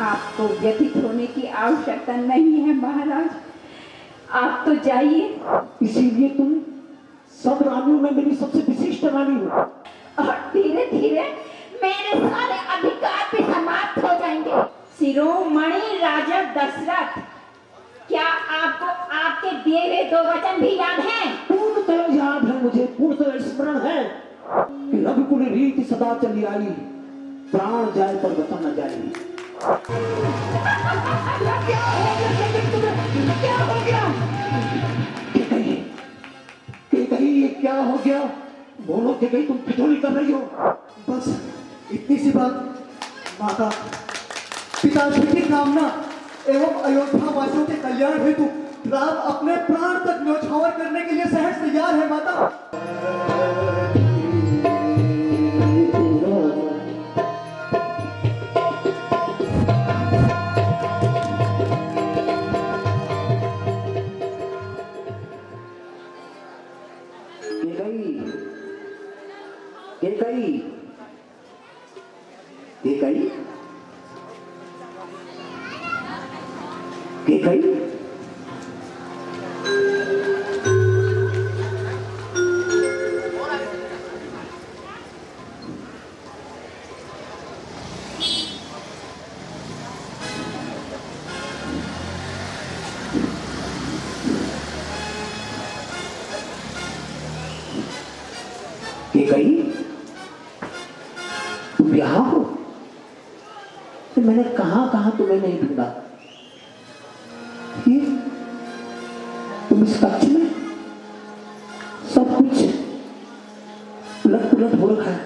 आपको व्यथित होने की आवश्यकता नहीं है महाराज, आप तो जाइए। इसीलिए तुम सब रानियों में मेरी सबसे विशिष्ट रानी हो। और धीरे धीरे मेरे सारे अधिकार भी समाप्त हो जाएंगे। शिरोमणि राजा दशरथ, क्या आपको आपके दिए हुए 2 वचन भी याद हैं? पूर्णतः याद है मुझे, पूर्णतः स्मरण है कि रघुकुल रीति सदा चली आई, प्राण जाए पर वचन न जाए। क्या हो गया? कहीं ये क्या हो गया? बोलो कि कहीं तुम ठिठोली कर रही हो। बस इतनी सी बात माता, पिताजी की कामना एवं अयोध्या वासियों के कल्याण हेतु राम अपने प्राण तक न्यौछावर करने के लिए सहज तैयार है माता। तुम यहाँ हो? तो मैंने कहां तुम्हें नहीं ढूंढा। ये तुम इस कक्ष में सब कुछ उलट पुलट हो रखा है।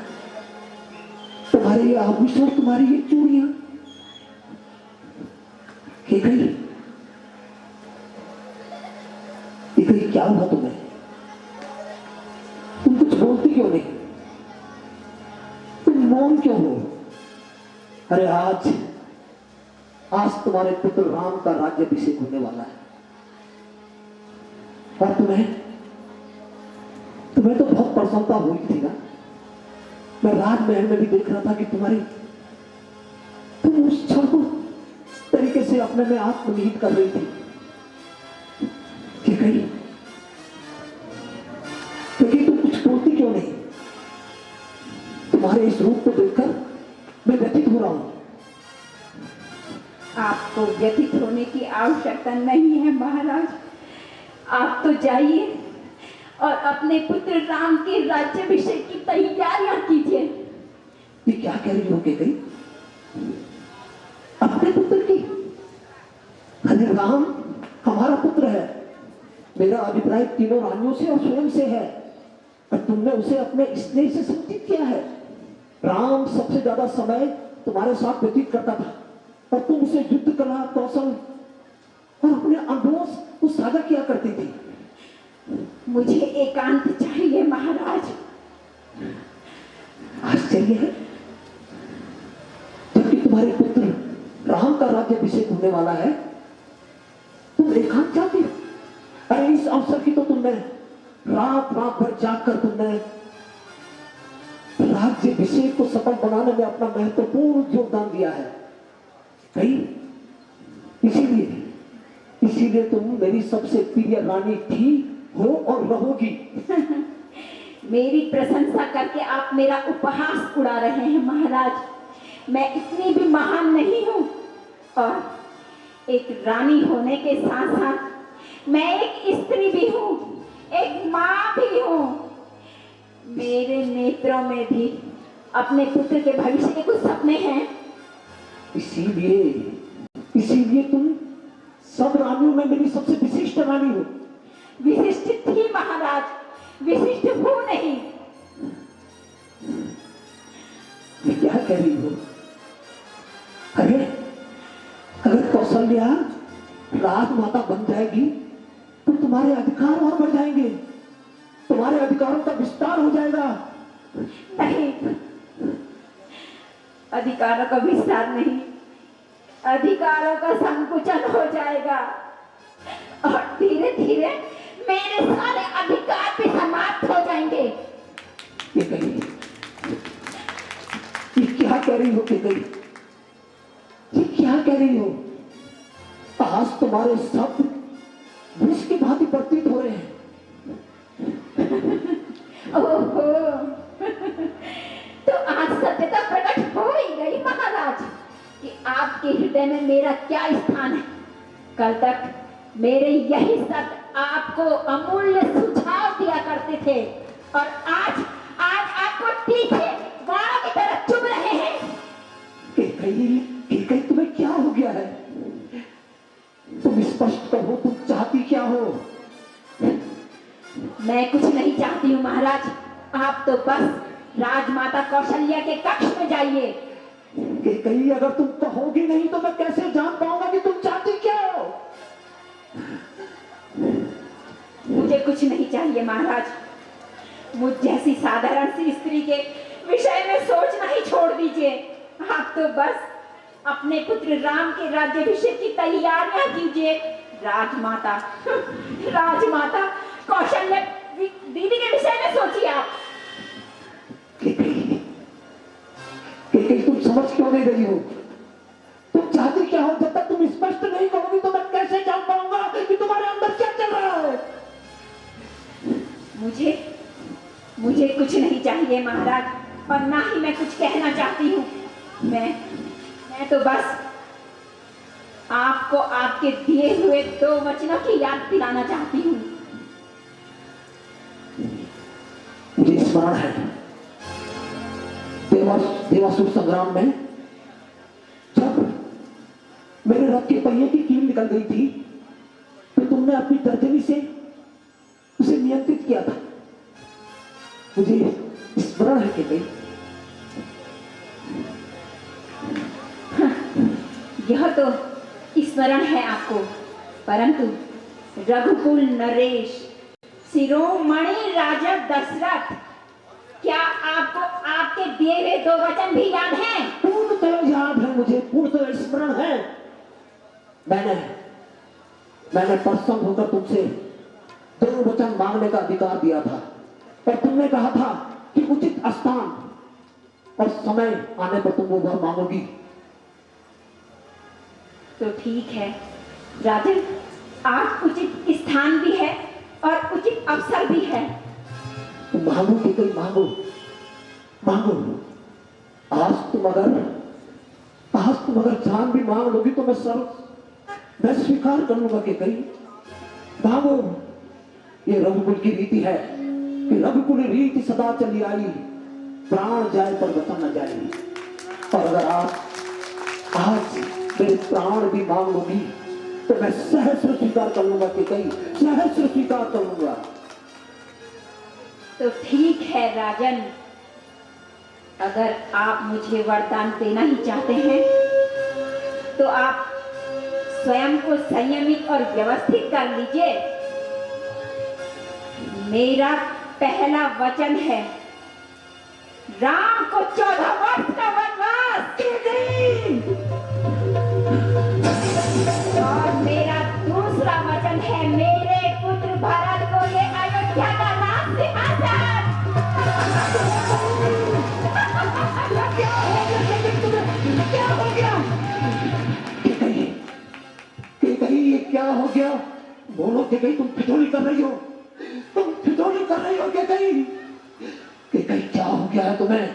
तुम्हारे ये आभूषण, तुम्हारी ये चूड़ियां, क्या हुआ तुम्हें? तुम कुछ बोलती क्यों नहीं? तुम मौन क्यों हो? अरे आज तुम्हारे पुत्र राम का राज्याभिषेक होने वाला है और तुम्हें तो बहुत प्रसन्नता हुई थी ना। मैं राजमहल में भी देख रहा था कि तुम उस क्षण को इस तरीके से अपने में आत्मनिहित कर रही थी कि कहीं क्योंकि तुम कुछ बोलती क्यों नहीं? तुम्हारे इस रूप को देखकर मैं व्यथित हो रहा हूं। आपको व्यथित होने की आवश्यकता नहीं है महाराज, आप तो जाइए और अपने पुत्र राम के राज्याभिषेक की तैयारियां कीजिए। ये क्या कह रही हो के गई? अपने पुत्र की? अरे राम हमारा पुत्र है। मेरा अभिप्राय तीनों रानियों से और स्वयं से है, और तुमने उसे अपने स्नेह से संचित किया है। राम सबसे ज्यादा समय तुम्हारे साथ व्यतीत करता था और तुम उसे युद्ध कला, कौशल और अपने अनुभवों को साझा किया करती थी। मुझे एकांत चाहिए महाराज। आश्चर्य है, जबकि तुम्हारे पुत्र राम का राज्याभिषेक होने वाला है, तुम एकांत चाहती हो? अरे इस अवसर की तो तुमने रात भर जागकर तुमने राज्याभिषेक को सफल बनाने में अपना महत्वपूर्ण योगदान दिया है। कहीं इसीलिए तुम मेरी सबसे प्रिय रानी थी, हो और रहोगी। मेरी प्रशंसा करके आप मेरा उपहास उड़ा रहे हैं महाराज। मैं इतनी भी महान नहीं हूं, और एक रानी होने के साथ साथ मैं एक स्त्री भी हूं, एक मां भी हूं। मेरे नेत्रों में भी अपने पुत्र के भविष्य के कुछ सपने हैं। इसीलिए तुम सब रानियों में मेरी सबसे विशिष्ट रानी हो। विशिष्ट थी महाराज, विशिष्ट हूं नहीं। ये क्या कह रही हो? अगर कौशल्या राजमाता बन जाएगी तो तुम्हारे अधिकार और बढ़ जाएंगे, तुम्हारे अधिकारों का विस्तार हो जाएगा। नहीं, अधिकारों का विस्तार नहीं, अधिकारों का संकुचन हो जाएगा, और धीरे धीरे मेरे सारे अधिकार भी समाप्त हो जाएंगे। ये क्या कह रही हो? ये क्या कह रही हो? आज तुम्हारे शब्द विष की भांति प्रतीत हो रहे हैं। ओहो, तो आज सत्यता प्रकट हो ही गई महाराज कि आपके हृदय में मेरा क्या स्थान है। कल तक मेरे यही सत्य आपको अमूल्य सुझाव दिया करते थे और आज आज आपको पीछे बाणों की तरह चुभ रहे हैं। कहीं तुम्हें क्या हो गया है? तुम स्पष्ट कहो, तुम चाहती क्या हो? मैं कुछ नहीं चाहती हूँ महाराज, आप तो बस राजमाता कौशल्या के कक्ष में जाइए। कि कहीं अगर तुम कहोगी नहीं तो मैं कैसे जान पाऊंगा कि तुम चाहती क्या हो? मुझे कुछ नहीं चाहिए महाराज, मुझ जैसी साधारण सी स्त्री के विषय में सोचना ही छोड़ दीजिए। आप तो बस अपने पुत्र राम के राज्याभिषेक की तैयारियां कीजिए। राजमाता राजमाता कौशल्या दीदी के विषय में सोचिए आप। कि कहीं तुम समझ क्यों नहीं रही हो? तुम चाहती क्या हो? जब तक तुम स्पष्ट नहीं कहोगी तो मैं कैसे जान पाऊंगा कि तुम्हारे अंदर क्या चल रहा है? मुझे कुछ नहीं चाहिए महाराज, और ना ही मैं कुछ कहना चाहती हूँ। मैं तो बस आपको आपके दिए हुए 2 वचनों की याद दिलाना चाहती हूँ। मुझे स्मरण है देवासुर संग्राम में जब मेरे रथ के पहिए की कील निकल गई थी तो तुमने अपनी तर्जनी से उसे नियंत्रित किया था। मुझे स्मरण है कि भाई यह तो स्मरण है आपको, परंतु रघुकुल नरेश शिरोमणि राजा दशरथ, क्या आपको आपके दिए हुए 2 वचन भी याद हैं? पूर्णतः याद है, मुझे पूर्णतः स्मरण है। मैंने प्रसन्न होकर तुमसे 2 वचन मांगने का अधिकार दिया था और तुमने कहा था कि उचित स्थान और समय आने पर तुम वो वह मांगोगी। तो ठीक है राजन, आज उचित स्थान भी है और उचित अवसर भी है। तुम मांगो कि कोई मांगो आज तुम अगर जान भी मांग लोगी तो मैं स्वीकार कर लूंगा कि कहीं मांगो। ये रघुकुल की रीति है कि रघुकुल रीति सदा चली आई, प्राण जाए पर वचन न जाए। और अगर आप आज मेरे प्राण भी मांग लोगी तो मैं सहस्र स्वीकार कर लूंगा कि कहीं सहस्र स्वीकार कर लूंगा। तो ठीक है राजन, अगर आप मुझे वरदान देना ही चाहते हैं तो आप स्वयं को संयमित और व्यवस्थित कर लीजिए। मेरा पहला वचन है राम को 14 वर्ष का वनवास, और मेरा दूसरा वचन है मेरे पुत्र भरत को ये अयोध्या का राज सिंहासन। क्या हो गया? ये क्या हो गया? बोलो कि कहीं तुम फिजूली कर रही हो? कि कहीं क्या हो गया है तुम्हें?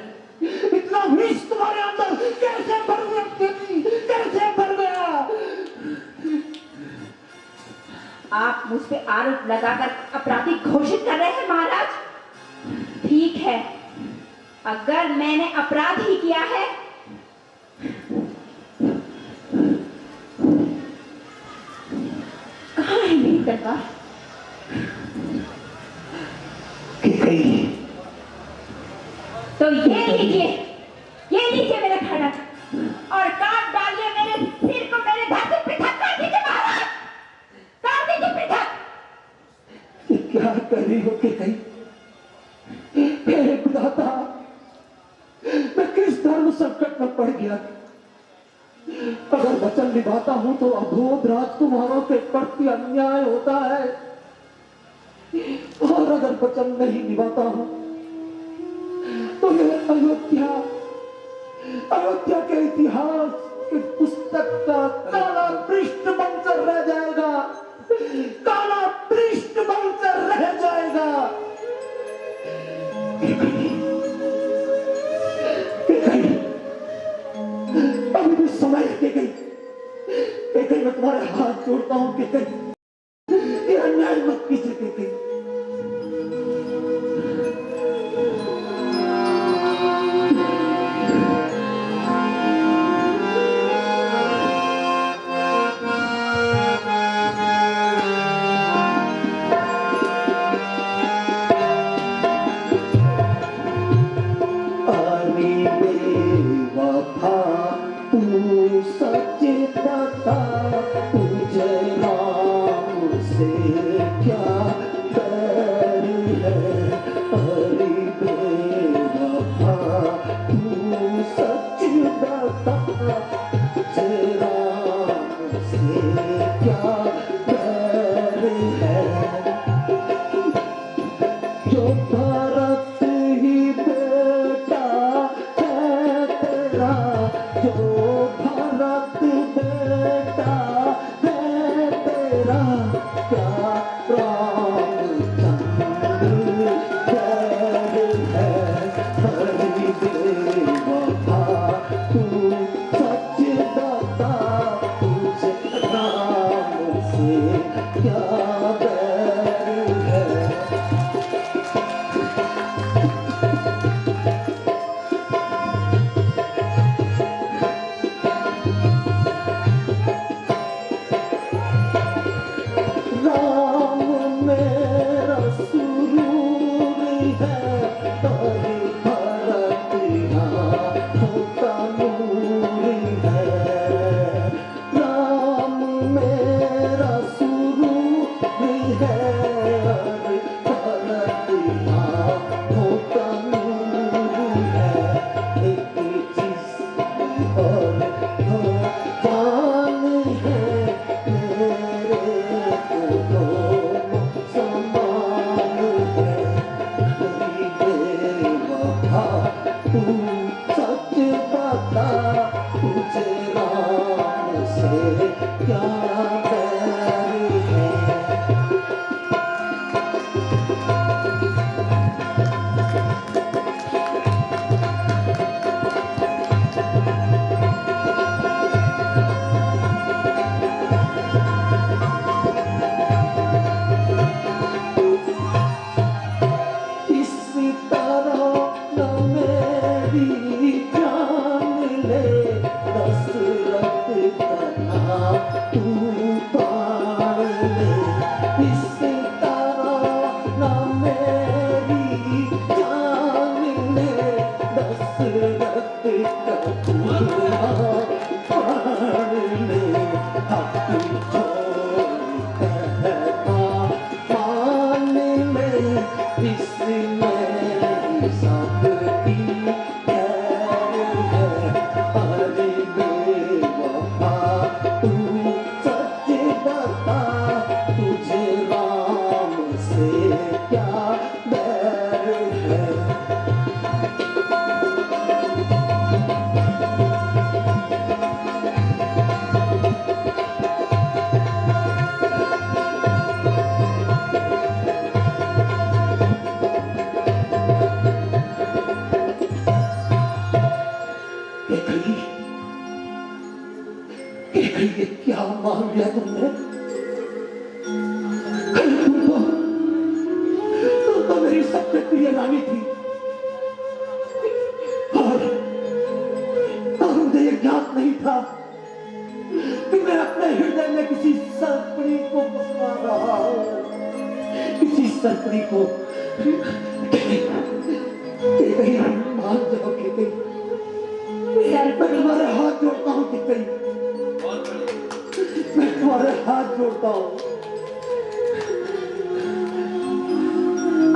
इतना विष तुम्हारे अंदर कैसे भर गया? कैसे भर गया? आप मुझ पे आरोप लगाकर अपराधी घोषित कर रहे हैं महाराज। ठीक है, अगर मैंने अपराध ही किया है कहाँ है मेरी तलवार? तो ये लीजिए मेरा खड़क और काट डालिए मेरे सिर को, मेरे धड़ से पृथक कर दीजिए महाराज, काट दीजिए पृथक। क्या कर रही हो कि कहीं? मेरे विधाता, मैं किस धर्म संकट में पड़ गया? अगर वचन निभाता हूं तो अबोध राजकुमारों के प्रति अन्याय होता है, और अगर वचन नहीं निभाता हूं तो ये अयोध्या के इतिहास की पुस्तक का कहीं मैं तुम्हारे हाथ जोड़ता हूँ कि कहीं ये अन्याय मत कीजिए कहीं। सच बता तुझे राम से क्या डर है। हरि बेवफा तू सच बता तुझे राम से क्या डर है। जो भरत ही बेटा है तेरा, जो भरत बेटा है तेरा, क्या रामचंद्र बैर है। हरि बेवफा तू सच बता तुझे राम से क्या बैर है। राम मेरा सुरूर है, हरि भरत आँखों का नूर है। राम मेरा सुरूर है, हरि भरत आँखों का नूर है। एक चीज और भगवान है मेरे को समान है। हरि बेवफा तू सच बता तुझे राम से क्या बैर है। इस तरह न मेरी जान ले, दशरथ कथा तू पाल ले। इस तरह न मेरी जान ले, दशरथ कथा पाल ले। हक छोड़ कहता मान ले, इसमें सबकी खैर है। हरि बेवफा तू सच बता तुझे राम से क्या बैर है। ये क्या मान लिया तुमने? तुम तो मेरी सबसे प्रिय रानी थी, और मुझे ये ज्ञात नहीं था कि मैं अपने हृदय में किसी सर्पणी को फंसा रहा हूं। किसी सर्पणी को कहीं मान जाओ कि कहीं मैं तुम्हारे हाथ जोड़ता हूँ कि कहीं मैं तुम्हारे हाथ जोड़ता हूँ।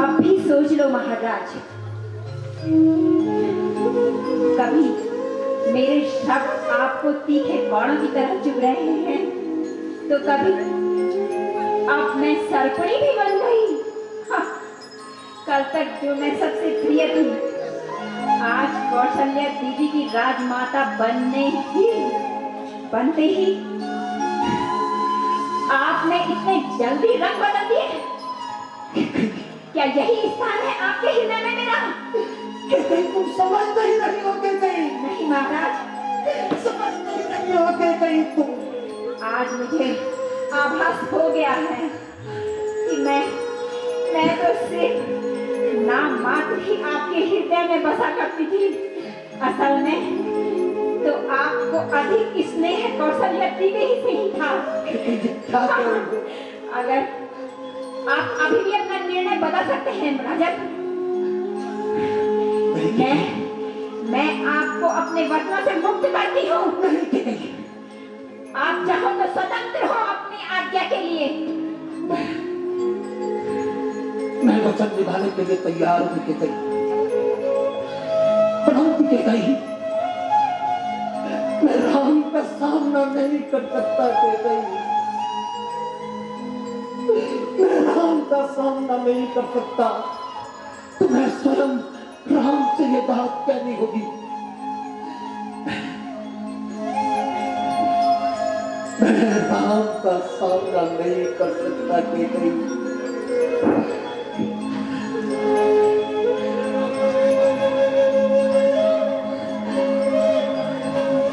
अब भी सोच लो महाराज, कभी मेरे शब्द आपको तीखे बाणों की तरह चुभ रहे हैं, तो कभी अब मैं सर्पणी भी बन गई। हाँ, कल तक जो मैं सबसे प्रिय थी, आज कौशल्या दीदी की राजमाता बनते ही आपने इतने जल्दी रंग बदल दिए। क्या यही स्थान है आपके हृदय में मेरा? कहीं तुम समझ नहीं रही हो कि कहीं नहीं महाराज, समझ नहीं रही हो कि कहीं तुम आज आज मुझे आभास हो गया है कि मैं तो सिर्फ नाम मात्र ही आपके हृदय में बसा करती थी। असल में तो आपको अधिक स्नेह कौशल्य दी गई से ही था। क्या करूं? अगर आप अभी भी अपना निर्णय बदल सकते हैं राजन, मैं आपको अपने वचनों से मुक्त करती हूँ। आप चाहो तो स्वतंत्र हो अपनी आज्ञा के लिए। मैं वचन निभाने के लिए तैयार हूं के कहीं, परंतु के कहीं मैं राम का सामना नहीं कर सकता के कहीं, मैं राम का सामना नहीं कर सकता। तो मैं स्वयं राम से ये बात कहनी होगी। मैं राम का सामना नहीं कर सकता के कहीं।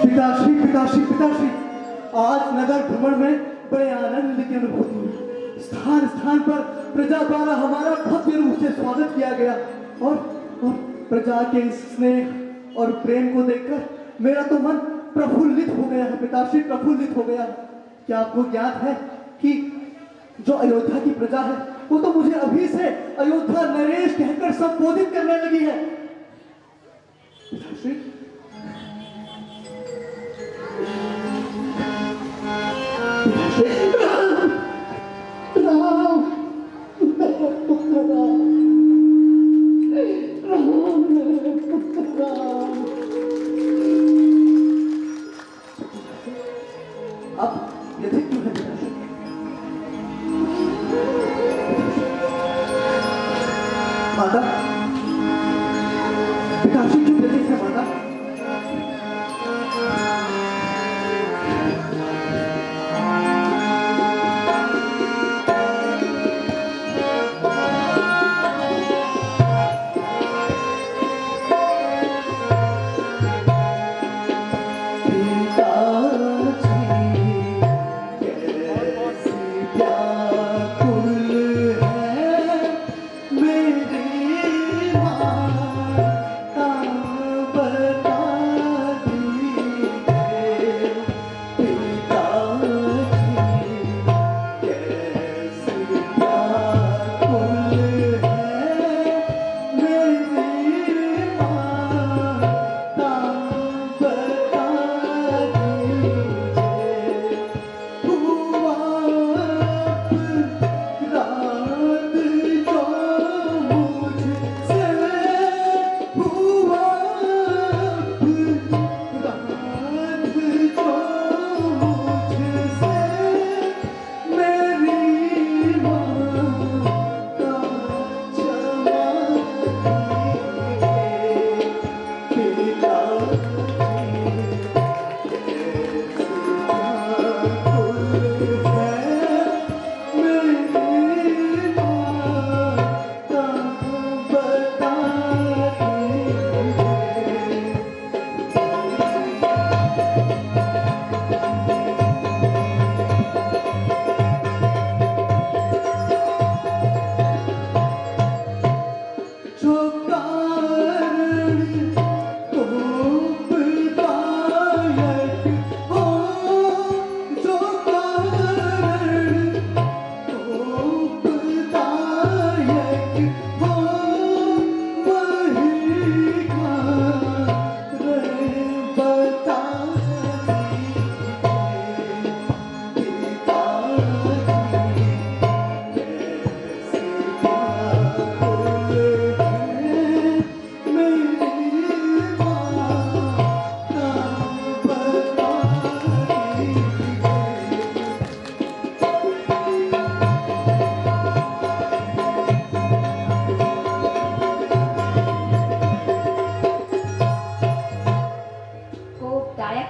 पिताश्री पिताश्री पिताश्री, आज नगर भ्रमण में बड़े आनंद की अनुभूति हुई। स्थान स्थान पर प्रजा द्वारा हमारा भव्य रूप से स्वागत किया गया और प्रजा के इस स्नेह और प्रेम को देखकर मेरा तो मन प्रफुल्लित हो गया है पिताश्री, प्रफुल्लित हो गया। क्या आपको ज्ञात है कि जो अयोध्या की प्रजा है वो तो मुझे अभी से अयोध्या नरेश कहकर संबोधित करने लगी है। पिताश्री, अब यदि क्यों है पिताश्री? माता, पिताश्री क्यों व्यथित है माता?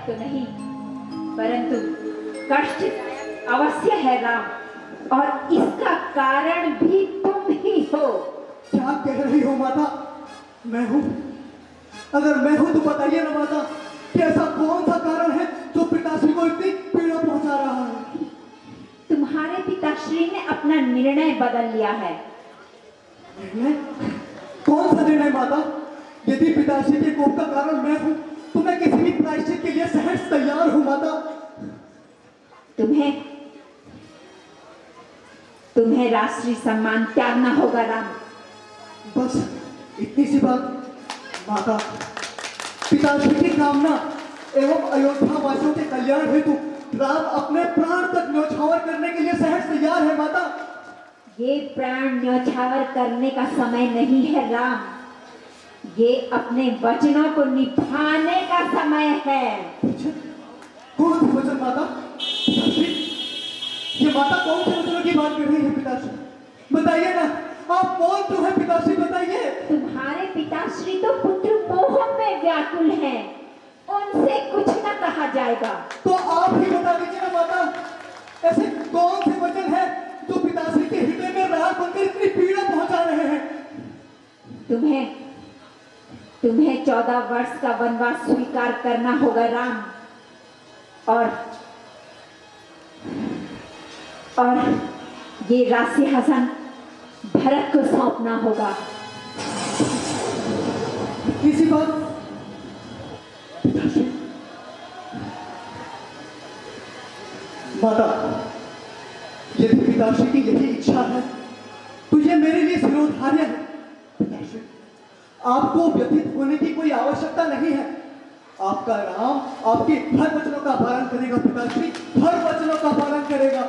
तो नहीं परंतु कष्ट अवश्य है राम, और इसका कारण भी तुम ही हो। क्या कह रही हो माता? मैं हूं? अगर मैं हूं तो बताइए ना माता कि ऐसा कौन सा कारण है जो पिताश्री को इतनी पीड़ा पहुंचा रहा है? पिताश्री ने अपना निर्णय बदल लिया है। निर्णय? कौन सा निर्णय माता? यदि पिताश्री के कोप का कारण मैं हूं तो मैं किसी भी प्रायश्चित के लिए सहर्ष तैयार हूं माता। तुम्हें राष्ट्रीय सम्मान त्यागना होगा राम। बस इतनी सी बात माता। पिताश्री की कामना एवं अयोध्या वासियों के कल्याण हेतु राम अपने प्राण तक न्यौछावर करने के लिए सहर्ष तैयार है माता। ये प्राण न्यौछावर करने का समय नहीं है राम, ये अपने वचनों को निभाने का समय है। कौन से वचन माता? पिताश्री, ये माता कौन से वचनों की बात कर रही है पिताश्री? बताइए ना, आप कौन तो है पिताश्री, बताइए। तुम्हारे पिताश्री तो पुत्र मोह में व्याकुल हैं, उनसे कुछ न कहा जाएगा। तो आप ही बता दीजिए ना माता, ऐसे कौन से वचन है जो पिताश्री के हृदय में राग बनकर इतनी पीड़ा पहुंचा रहे हैं? तुम्हें 14 वर्ष का वनवास स्वीकार करना होगा राम, और ये राज्यसिंहासन भरत को सौंपना होगा। इसी बात पिताश्री, माता यदि पिताश्री की यही इच्छा है तो ये मेरे लिए सिरोधार्य है। पिताश्री, आपको व्यथित होने की कोई आवश्यकता नहीं है। आपका राम आपके हर वचनों का पालन करेगा पिताश्री, हर वचनों का पालन करेगा।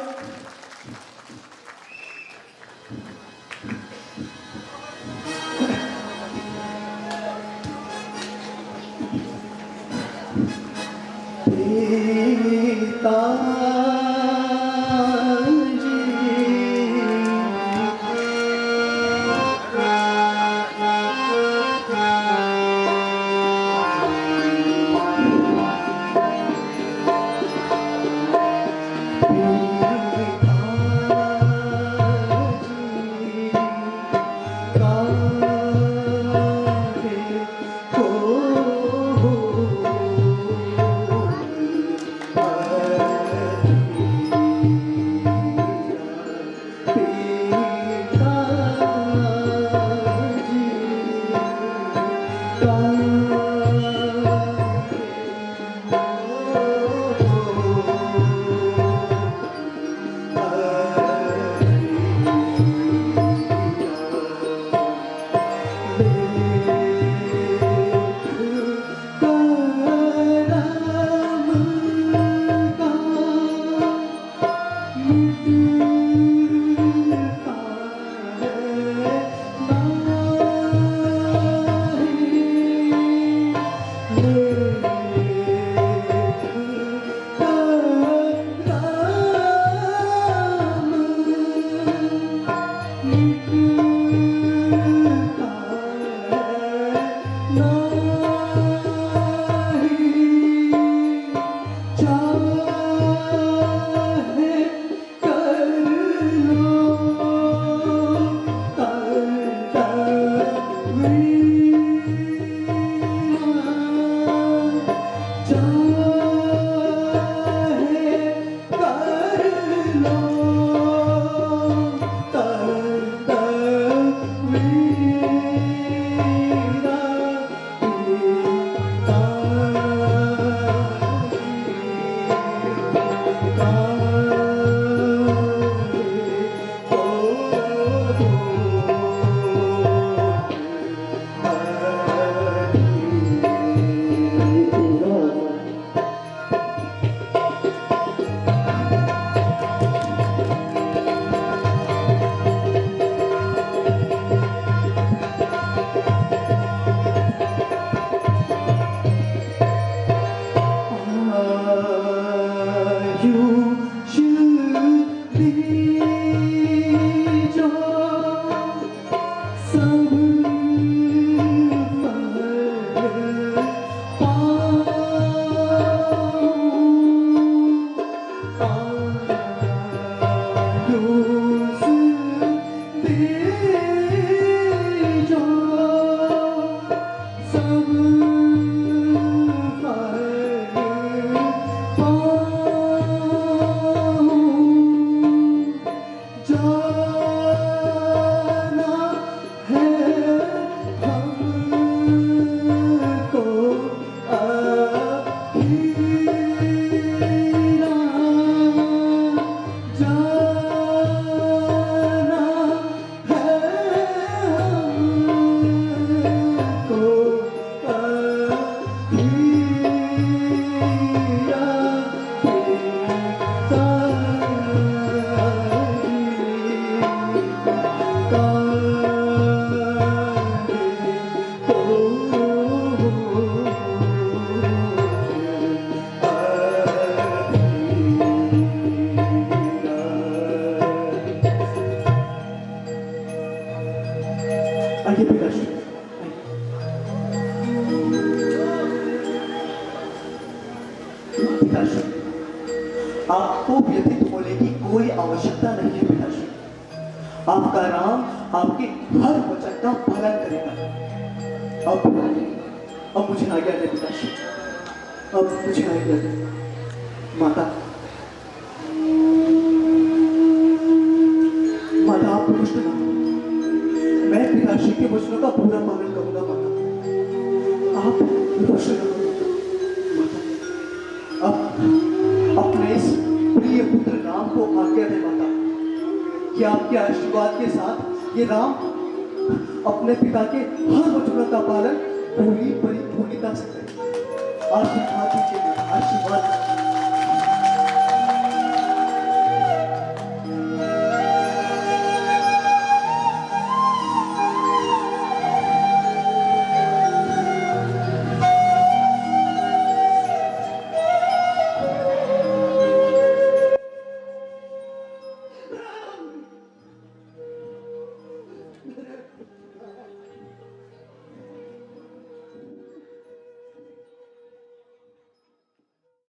आइए पिताश्री, पिताश्री, आपको व्यथित होने की कोई आवश्यकता नहीं है पिताश्री। आपका राम आपके हर वचन का पालन करेगा। अब मुझे आज्ञा दे पिताश्री, अब मुझे आज्ञा दे। माता, माता आप रुष्ट ना हो। मैं पिताश्री के वचनों का पूरा पालन करूंगा माता। आप रुष्ट ना हो माता। अब अपने इस प्रिय पुत्र राम को आज्ञा दे माता कि आपके आशीर्वाद के साथ ये राम अपने पिता के हर वचनों का पालन पूरी परिपूर्णता से करे। आशीर्वाद दीजिए, आशीर्वाद।